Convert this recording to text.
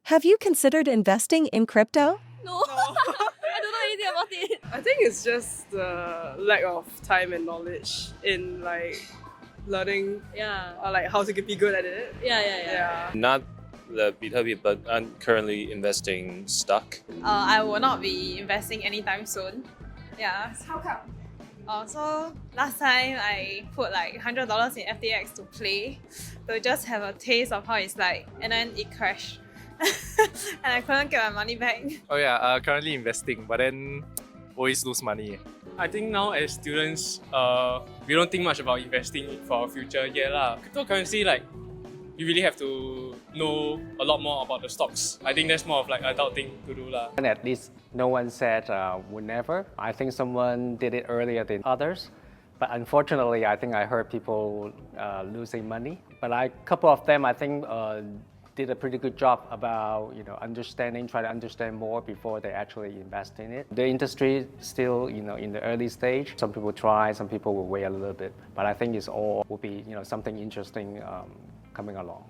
Have you considered investing in crypto? No, I don't know anything about it. I think it's just the lack of time and knowledge in like learning Yeah. or like how to be good at it. Yeah. Not the Bitcoin, but I'm currently investing stock. I will not be investing anytime soon. Yeah. How come? So last time I put like $100 in FTX to play, to just have a taste of how it's like, and then it crashed. And I couldn't get my money back. Oh yeah, currently investing, but then always lose money. I think now as students, we don't think much about investing for our future yet lah. Cryptocurrency, like, you really have to know a lot more about the stocks. I think that's more of like adult thing to do lah. And at least no one said would never. I think someone did it earlier than others. But unfortunately, I think I heard people losing money. But a couple of them, I think, did a pretty good job about try to understand more before they actually invest in it. The industry is still in the early stage. Some people try, some people will wait a little bit. But I think it's all will be something interesting coming along.